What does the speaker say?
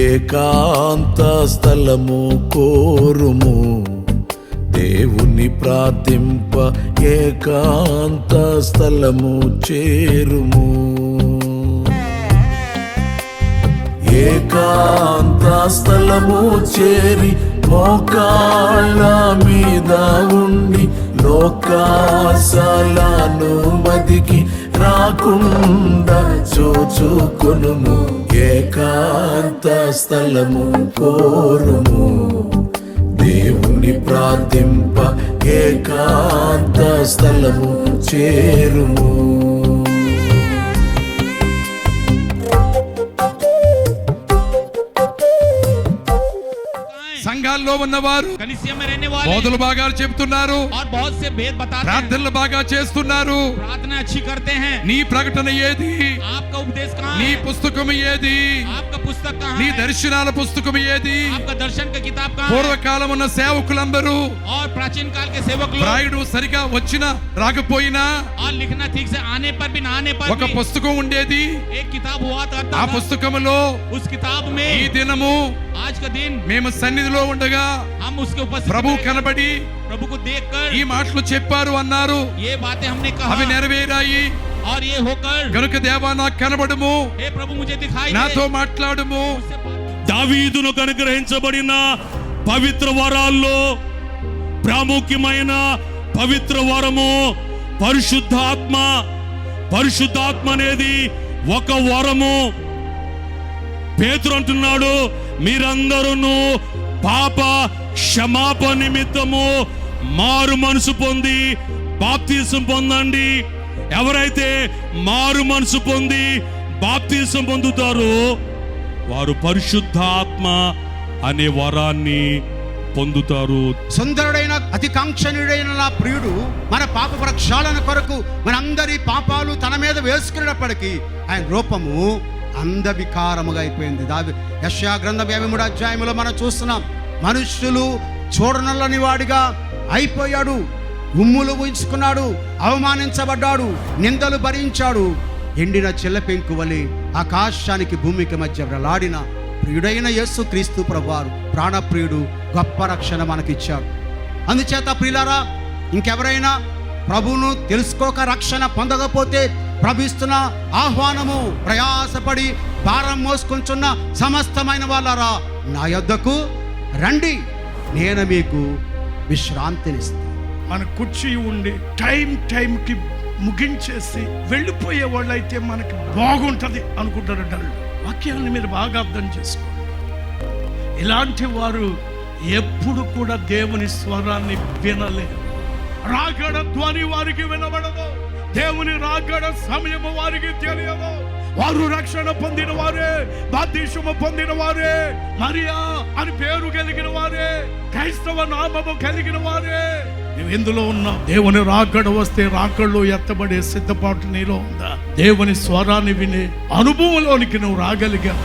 ఏకాంత స్థలము కోరుము, దేవుని ప్రార్థింప ఏకాంత స్థలము చేరుము. ఏకాంత స్థలము చేరి మోకాళ్ళ మీద ఉండి లోకాశలను మదికి రాకుండా చూచుకొనుము. ఏకాంత స్థలము కోరుము, దేవుని ప్రార్థింప ఏకాంత స్థలము చేరుము. సంఘాల్లో ఉన్నవారు బోధలు బాగా చెప్తున్నారు, ప్రార్థనలు బాగా చేస్తున్నారు. నీ ప్రకటన ఏది? నీ పుస్తకం ఏది? నీ దర్శనాల పుస్తకం ఏది? పూర్వకాలం ఉన్న సేవకులందరూ రాయుడు సరిగా వచ్చినా రాకపోయినా ఒక పుస్తకం ఉండేది. ఆ పుస్తకములో ఈ దినము మేము సన్నిధిలో ఉండగా ప్రభు కనబడి ఈ మాటలు చెప్పారు అన్నారు. అవి నెరవేరాయి. కనుక దేవా నాకు కనబడము, నాతో మాట్లాడము. దావీదునకు అనుగ్రహించబడిన పవిత్ర వరాల్లో ప్రాముఖ్యమైన పవిత్ర వరము పరిశుద్ధాత్మ. పరిశుద్ధాత్మ అనేది ఒక వరము. పేతురు అంటున్నాడు, మీరందరూ పాప క్షమాపణ నిమిత్తము మారు మనసు పొంది బాప్తిసం పొందండి. ఎవరైతే మారు మనసు పొంది బాప్తిసం పొందుతారో వారు పరిశుద్ధాత్మ అనే వరాన్ని పొందుతారు. సుందరుడైన అతి కాంక్షణీయుడైన నా ప్రియుడు మన పాప ప్రక్షాళన కొరకు మనందరి పాపాలు తన మీద వేసుకునేటప్పటికీ ఆయన రూపము అందవికారముగా అయిపోయింది. యెషయా గ్రంథం 53వ అధ్యాయంలో మనం చూస్తున్నాం. మనుష్యులు చూడనల్లని వాడిగా అయిపోయాడు, ఉమ్ములు ఊహించుకున్నాడు, అవమానించబడ్డాడు, నిందలు భరించాడు. ఎండిన చెల్లపెంకు వలె ఆకాశానికి భూమికి మధ్య వ్రేలాడిన ప్రియుడైన యేసు క్రీస్తు ప్రభువారు ప్రాణప్రియుడు, గొప్ప రక్షణ మనకిచ్చాడు. అందుచేత ప్రియులారా, ఇంకెవరైనా ప్రభువును తెలుసుకోక రక్షణ పొందకపోతే ప్రభుస్తున్న ఆహ్వానము, ప్రయాసపడి భారం మోసుకొంచున్న సమస్తమైన వాళ్ళారా నా యొద్దకు రండి, నేను మీకు విశ్రాంతినిస్తాను. మన కుర్చీ ఉండి టైంకి ముగించేసి వెళ్ళిపోయే వాళ్ళు అయితే మనకి బాగుంటుంది అనుకుంటారు. వాక్యాన్ని మీరు బాగా అర్థం చేసుకోండి. ఇలాంటి వారు ఎప్పుడు కూడా దేవుని స్వరాన్ని వినలేరు. రాకడ ధ్వని వారికి వినబడదు, దేవుని రాకడ సమయము వారికి తెలియదు. వారు రక్షణ పొందిన వారే, బాప్తిస్మము పొందిన వారే, మరియా అని పేరు కలిగిన వారే, క్రైస్తవ నామము కలిగిన వారే. నువ్వు ఎందులో ఉన్నావు? దేవుని రాకడ వస్తే రాకడలో ఎత్తబడే సిద్ధపాటు నీలో ఉందా? దేవుని స్వరాన్ని వినే అనుభవంలోనికి నువ్వు రాగలిగా?